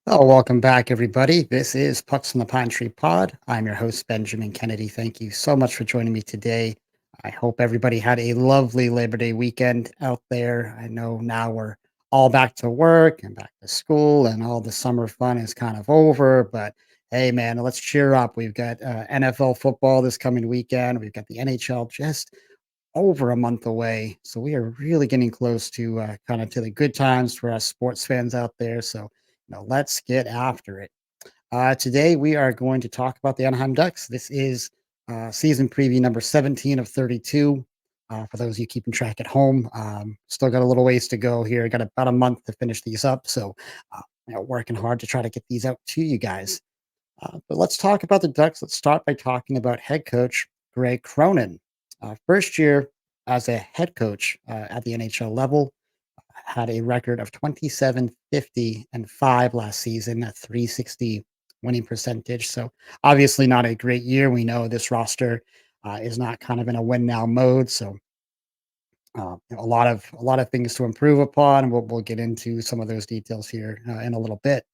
Oh, welcome back, everybody. This is Pucks on the Pine Tree Pod. I'm your host, Benjamin Kennedy. Thank you so much for joining me today. I hope everybody had a lovely Labor Day weekend out there. I know now we're all back to work and back to school, and all the summer fun is kind of over. But hey, man, let's cheer up. We've got NFL football this coming weekend, we've got the NHL just over a month away. So we are really getting close to kind of to the good times for us sports fans out there. So, let's get after it. Today we are going to talk about the Anaheim Ducks. This is season preview number 17 of 32. For those of you keeping track at home, still got a little ways to go here. Got about a month to finish these up. So, working hard to try to get these out to you guys. But let's talk about the Ducks. Let's start by talking about head coach Greg Cronin. First year as a head coach at the NHL level, had a record of 27-50-5 last season, a 360 winning percentage. So obviously not a great year. We know this roster is not kind of in a win now mode. So a lot of things to improve upon. We'll get into some of those details here in a little bit.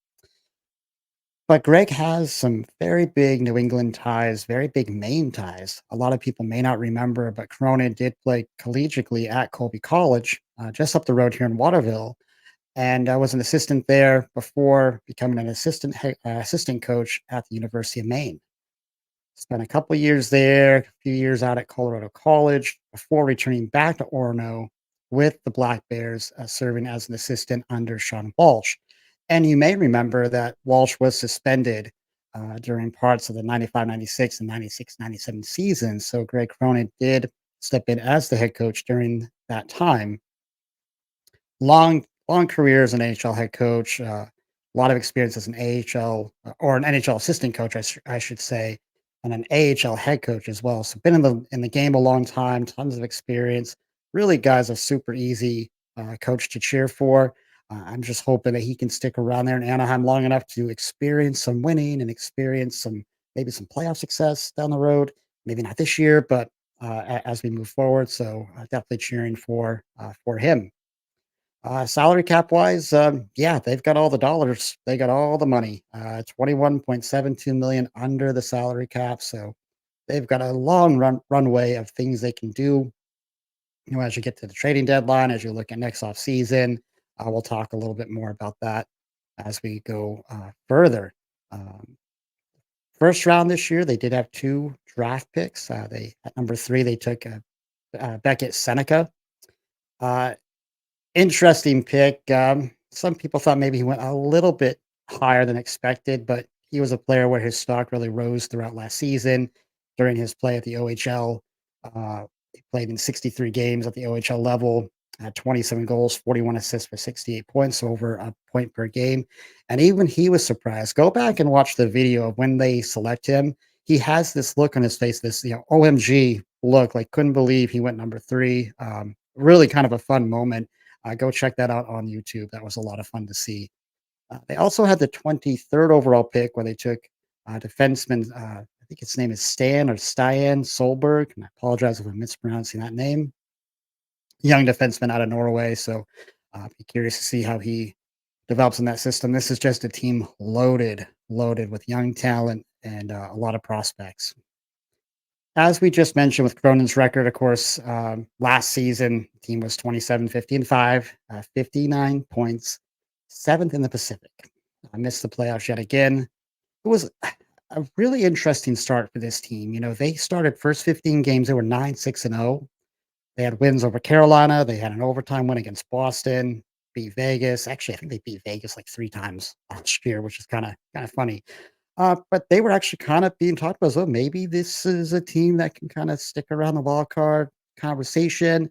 But Greg has some very big New England ties, very big Maine ties. A lot of people may not remember, but Cronin did play collegiately at Colby College, just up the road here in Waterville, and I was an assistant there before becoming an assistant coach at the University of Maine. Spent a couple of years there, a few years out at Colorado College before returning back to Orono with the Black Bears, serving as an assistant under Sean Walsh. And you may remember that Walsh was suspended during parts of the 95-96 and 96-97 seasons. So Greg Cronin did step in as the head coach during that time. Long career as an NHL head coach, a lot of experience as an AHL or an NHL assistant coach, I should say, and an AHL head coach as well. So been in the game a long time, tons of experience. Really, guys, a super easy coach to cheer for. I'm just hoping that he can stick around there in Anaheim long enough to experience some winning and experience some maybe some playoff success down the road. Maybe not this year, but as we move forward. So definitely cheering for him. Salary cap wise, yeah, they've got all the dollars. They got all the money. 21.72 million under the salary cap. So they've got a long runway of things they can do. As you get to the trading deadline, as you look at next off season, we'll talk a little bit more about that as we go further. Um, First round this year, they did have two draft picks. They at number three, they took Beckett Sennecke. Uh, Interesting pick. Some people thought maybe he went a little bit higher than expected, but he was a player where his stock really rose throughout last season during his play at the OHL. He played in 63 games at the OHL level, had 27 goals, 41 assists for 68 points, so over a point per game. And even he was surprised. Go back and watch the video of when they select him. He has this look on his face, this OMG look, like couldn't believe he went number three. Really kind of a fun moment. Go check that out on YouTube. That was a lot of fun to see. They also had the 23rd overall pick where they took defenseman, I think his name is Stan or Stian Solberg. And I apologize if I'm mispronouncing that name. Young defenseman out of Norway. So be curious to see how he develops in that system. This is just a team loaded with young talent and a lot of prospects. As we just mentioned with Cronin's record, of course, last season, the team was 27-50-5, 59 points, seventh in the Pacific. I missed the playoffs yet again. It was a really interesting start for this team. They started first 15 games, they were 9-6-0. They had wins over Carolina. They had an overtime win against Boston, beat Vegas. Actually, I think they beat Vegas like three times last year, which is kind of funny. But they were actually kind of being talked about as well. Maybe this is a team that can kind of stick around the wild card conversation.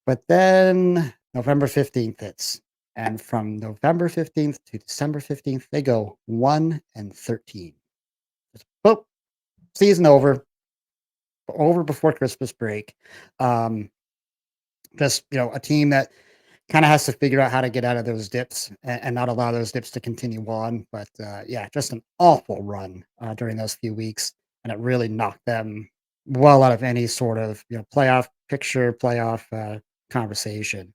But then November 15th hits. And from November 15th to December 15th, they go 1-13. Boom, season over before Christmas break. Um, just, a team that kind of has to figure out how to get out of those dips and not allow those dips to continue on. But yeah, just an awful run during those few weeks, and it really knocked them well out of any sort of playoff picture, playoff conversation.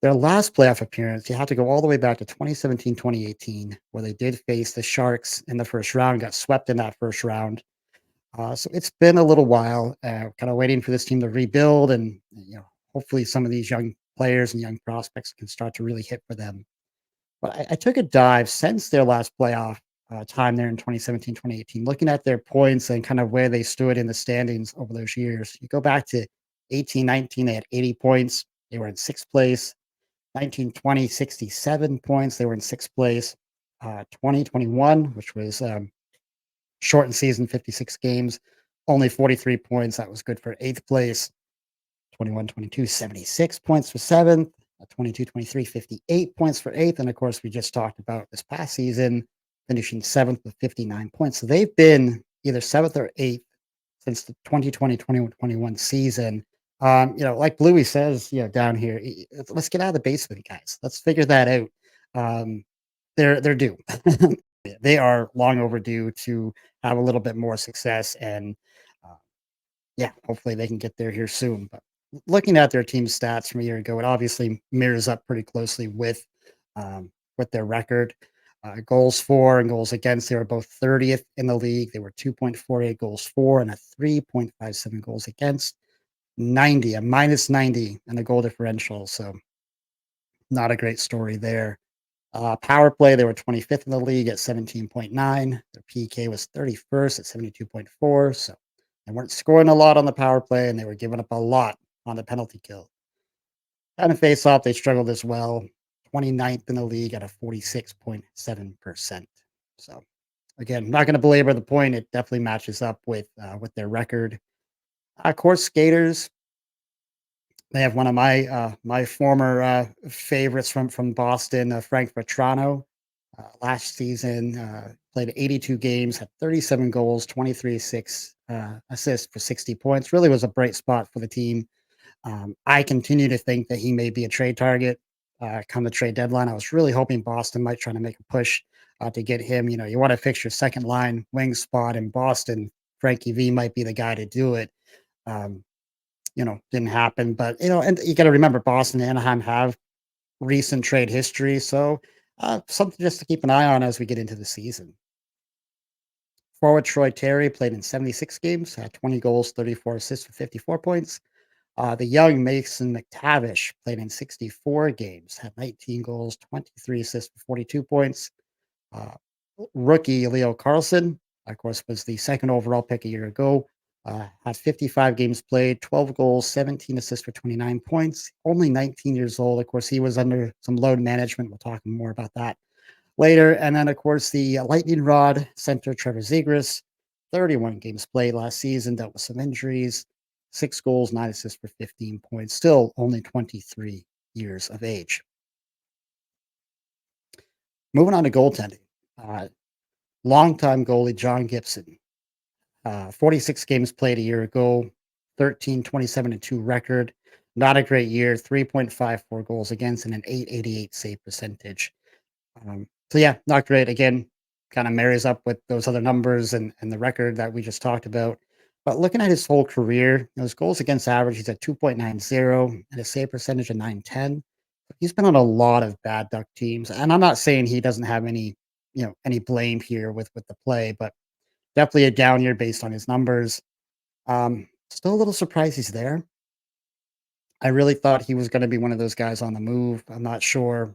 Their last playoff appearance, you have to go all the way back to 2017, 2018, where they did face the Sharks in the first round, got swept in that first round. So it's been a little while, kind of waiting for this team to rebuild, and hopefully some of these young players and young prospects can start to really hit for them. But I took a dive since their last playoff time there in 2017, 2018, looking at their points and kind of where they stood in the standings over those years. You go back to 18, 19, they had 80 points. They were in sixth place. 19, 20, 67 points. They were in sixth place. 2021, which was shortened season, 56 games, only 43 points. That was good for eighth place. 21, 22, 76 points for seventh. 22, 23, 58 points for eighth. And of course, we just talked about this past season, finishing seventh with 59 points. So they've been either seventh or eighth since the 2020, 2021 season. Like Bluey says, down here, let's get out of the basement, guys. Let's figure that out. Um, they're due. They are long overdue to have a little bit more success, and uh, yeah, hopefully they can get there here soon. But looking at their team stats from a year ago, it obviously mirrors up pretty closely with their record. Goals for and goals against, they were both 30th in the league. They were 2.48 goals for and a 3.57 goals against. 90, a minus 90 and a goal differential. So not a great story there. Power play, they were 25th in the league at 17.9. Their PK was 31st at 72.4. So they weren't scoring a lot on the power play, and they were giving up a lot on the penalty kill. And in face off, they struggled as well. 29th in the league at a 46.7%. So again, not going to belabor the point. It definitely matches up with their record. Course skaters, they have one of my former favorites from Boston, Frank Vetrano. Last season, played 82 games, had 37 goals, 23 assists for 60 points. Really was a bright spot for the team. I continue to think that he may be a trade target come the trade deadline. I was really hoping Boston might try to make a push to get him. You want to fix your second line wing spot in Boston. Frankie V might be the guy to do it. Um, didn't happen. But and you got to remember, Boston and Anaheim have recent trade history, so something just to keep an eye on as we get into the season. Forward Troy Terry played in 76 games, had 20 goals, 34 assists for 54 points. The young Mason McTavish played in 64 games, had 19 goals, 23 assists for 42 points. Uh, Rookie Leo Carlson, of course, was the second overall pick a year ago. Had 55 games played, 12 goals, 17 assists for 29 points. Only 19 years old. Of course, he was under some load management. We'll talk more about that later. And then, of course, the lightning rod center Trevor Zegras, 31 games played last season, dealt with some injuries, 6 goals, 9 assists for 15 points. Still only 23 years of age. Moving on to goaltending. Uh, Longtime goalie John Gibson, 46 games played a year ago, 13, 27, and 2 record. Not a great year, 3.54 goals against and an 888 save percentage. So yeah, not great. Again, kind of marries up with those other numbers and the record that we just talked about. But looking at his whole career, his goals against average, he's at 2.90 and a save percentage of 910. He's been on a lot of bad duck teams. And I'm not saying he doesn't have any blame here with the play, but definitely a down year based on his numbers. Still a little surprised he's there. I really thought he was gonna be one of those guys on the move. I'm not sure,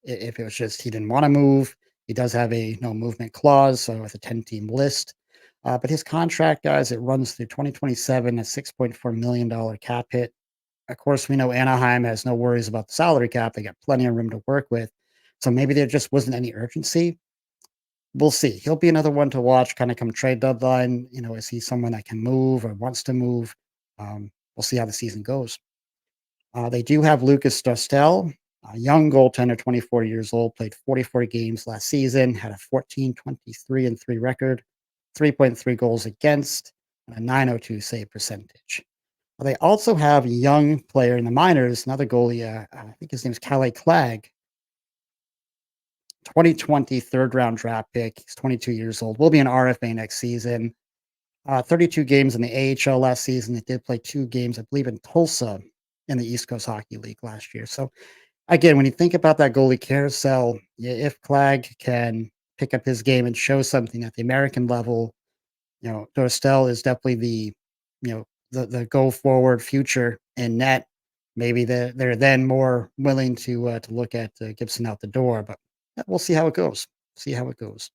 if it was just he didn't wanna move. He does have a no movement clause, so with a 10-team list. But his contract, guys, it runs through 2027, a $6.4 million cap hit. Of course, we know Anaheim has no worries about the salary cap. They got plenty of room to work with. So maybe there just wasn't any urgency. We'll see. He'll be another one to watch kinda come trade deadline. Is he someone that can move or wants to move? We'll see how the season goes. They do have Lucas Dostal, a young goaltender, 24 years old, played 44 games last season, had a 14, 23, and 3 record, 3.3 goals against, and a 902 save percentage. They also have a young player in the minors, another goalie, I think his name is Kalle Clegg, 2020 third round draft pick. He's 22 years old. Will be an RFA next season. 32 games in the AHL last season. They did play 2 games, I believe, in Tulsa in the East Coast Hockey League last year. So Again, when you think about that goalie carousel, if Clag can pick up his game and show something at the American level, Dostel is definitely the go forward future in net. Maybe they're then more willing to look at Gibson out the door, but we'll see how it goes. See how it goes.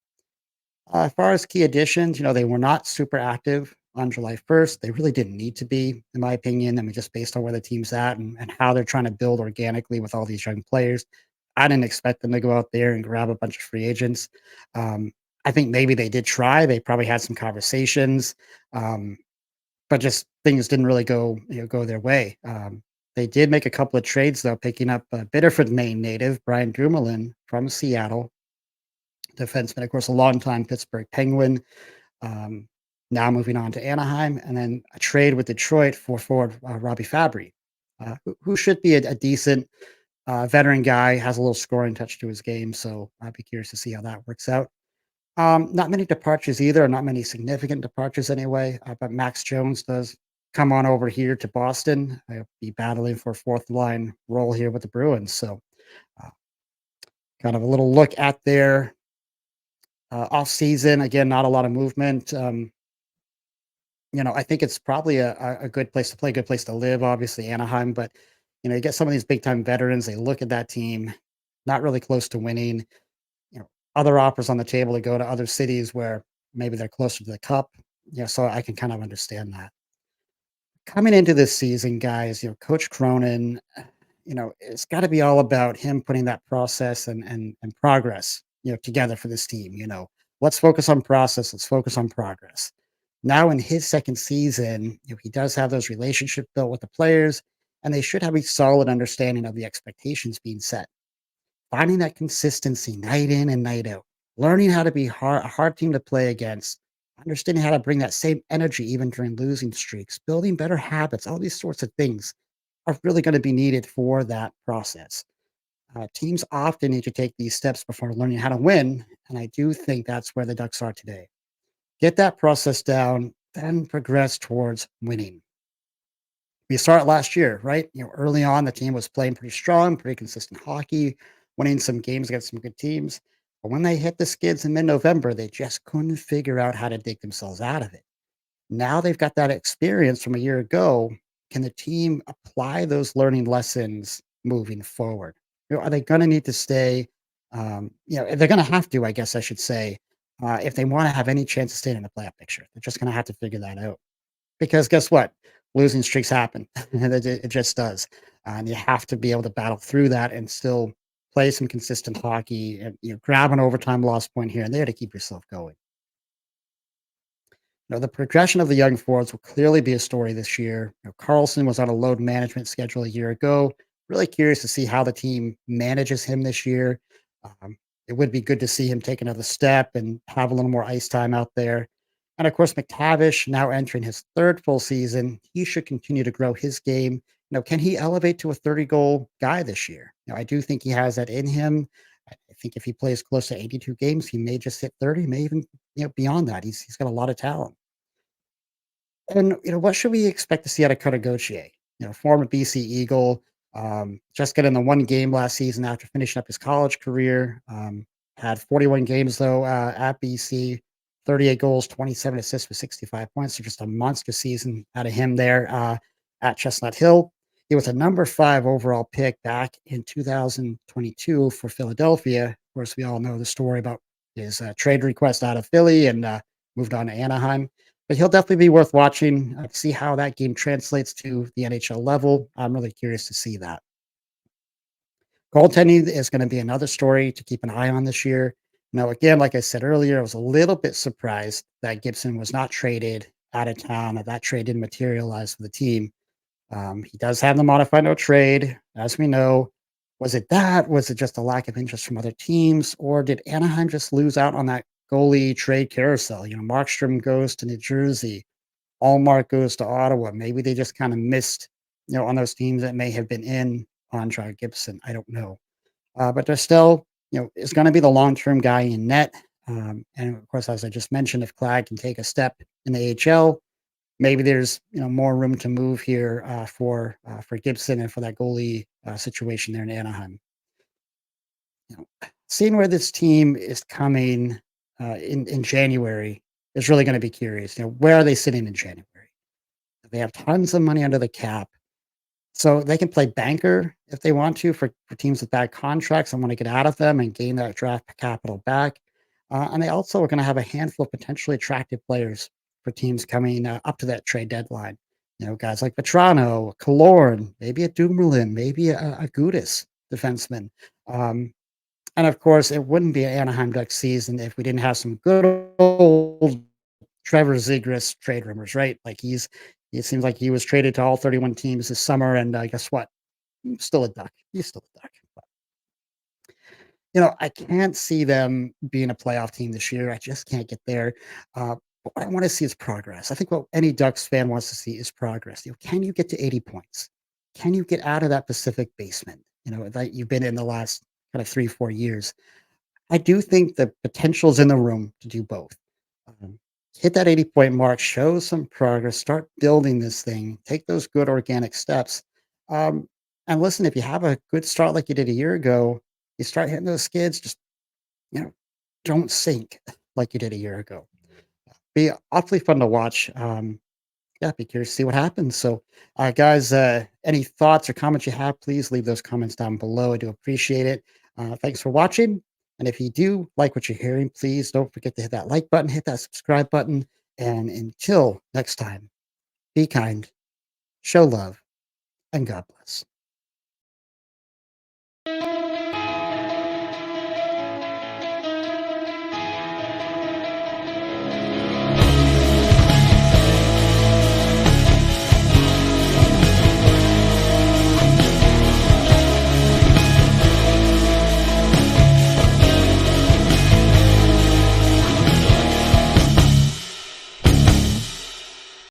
As far as key additions, they were not super active on July 1st. They really didn't need to be, in my opinion. I mean, just based on where the team's at and how they're trying to build organically with all these young players. I didn't expect them to go out there and grab a bunch of free agents. Um, I think maybe they did try. They probably had some conversations, um, but just things didn't really go their way. They did make a couple of trades though, picking up Biddeford, Maine native Brian Dumoulin from Seattle defenseman, of course, a longtime Pittsburgh Penguin. Um, Now moving on to Anaheim, and then a trade with Detroit for forward Robbie Fabry, who should be a decent veteran guy, has a little scoring touch to his game. So I'd be curious to see how that works out. Not many departures either, not many significant departures anyway. But Max Jones does come on over here to Boston. I'll be battling for a fourth line role here with the Bruins. So uh, kind of a little look at their off season. Again, not a lot of movement. I think it's probably a good place to play, a good place to live, obviously Anaheim, but you get some of these big time veterans, they look at that team, not really close to winning, other offers on the table to go to other cities where maybe they're closer to the cup. So I can kind of understand that. Coming into this season, guys, Coach Cronin, it's got to be all about him putting that process and progress, together for this team. Let's focus on process. Let's focus on progress. Now in his second season, he does have those relationships built with the players, and they should have a solid understanding of the expectations being set. Finding that consistency night in and night out, learning how to be a hard team to play against, understanding how to bring that same energy even during losing streaks, building better habits, all these sorts of things are really going to be needed for that process. Teams often need to take these steps before learning how to win, and I do think that's where the Ducks are today. Get that process down, then progress towards winning. We saw it last year, right? Early on, the team was playing pretty strong, pretty consistent hockey, winning some games against some good teams. But when they hit the skids in mid November, they just couldn't figure out how to dig themselves out of it. Now they've got that experience from a year ago. Can the team apply those learning lessons moving forward? Are they going to need to stay? They're going to have to, I guess I should say, if they want to have any chance of staying in the playoff picture. They're just going to have to figure that out. Because guess what? Losing streaks happen. It just does. And you have to be able to battle through that and still play some consistent hockey and grab an overtime loss point here and there to keep yourself going. The progression of the young forwards will clearly be a story this year. Carlson was on a load management schedule a year ago. Really curious to see how the team manages him this year. Um, it would be good to see him take another step and have a little more ice time out there. And of course, McTavish now entering his third full season. He should continue to grow his game. Can he elevate to a 30-goal guy this year? I do think he has that in him. I think if he plays close to 82 games, he may just hit 30, may even beyond that. He's got a lot of talent. And, what should we expect to see out of Cutter Gauthier? Former BC Eagle, just got in the one game last season after finishing up his college career. Had 41 games, though, at BC, 38 goals, 27 assists with 65 points. So just a monster season out of him there at Chestnut Hill. He was a number 5 overall pick back in 2022 for Philadelphia. Of course, we all know the story about his trade request out of Philly and moved on to Anaheim. But he'll definitely be worth watching, to see how that game translates to the NHL level. I'm really curious to see that. Goaltending is gonna be another story to keep an eye on this year. Now, again, like I said earlier, I was a little bit surprised that Gibson was not traded out of town, that trade didn't materialize for the team. He does have the modified no trade, as we know. Was it that? Was it just a lack of interest from other teams? Or did Anaheim just lose out on that goalie trade carousel? Markstrom goes to New Jersey. Allmark goes to Ottawa. Maybe they just kind of missed, on those teams that may have been in on John Gibson. I don't know. But they're still, is going to be the long term guy in net. And of course, as I just mentioned, if Clyde can take a step in the AHL, maybe there's more room to move here for Gibson and for that goalie situation there in Anaheim. Seeing where this team is coming in January is really going to be curious. Where are they sitting in January? They have tons of money under the cap. So they can play banker if they want to for teams with bad contracts and want to get out of them and gain that draft capital back. And they also are going to have a handful of potentially attractive players for teams coming up to that trade deadline. Guys like Vetrano, Killorn, maybe a Dumoulin, maybe a Gudis defenseman. Um, and of course, it wouldn't be an Anaheim Ducks season if we didn't have some good old Trevor Zegras trade rumors, right? It seems like he was traded to all 31 teams this summer, and guess what? Still a Duck. He's still a Duck. But, I can't see them being a playoff team this year. I just can't get there. But what I want to see is progress. I think what any Ducks fan wants to see is progress. Can you get to 80 points? Can you get out of that Pacific basement? That you've been in the last kind of 3, 4 years. I do think the potential's in the room to do both. Um, Hit that 80-point mark, show some progress, start building this thing, take those good organic steps. Um, and listen, if you have a good start like you did a year ago, you start hitting those skids, just, you know, don't sink like you did a year ago. Be awfully fun to watch. Yeah, be curious to see what happens. So, guys, any thoughts or comments you have, please leave those comments down below. I do appreciate it. Thanks for watching. And if you do like what you're hearing, please don't forget to hit that like button, hit that subscribe button. And until next time, be kind, show love, and God bless.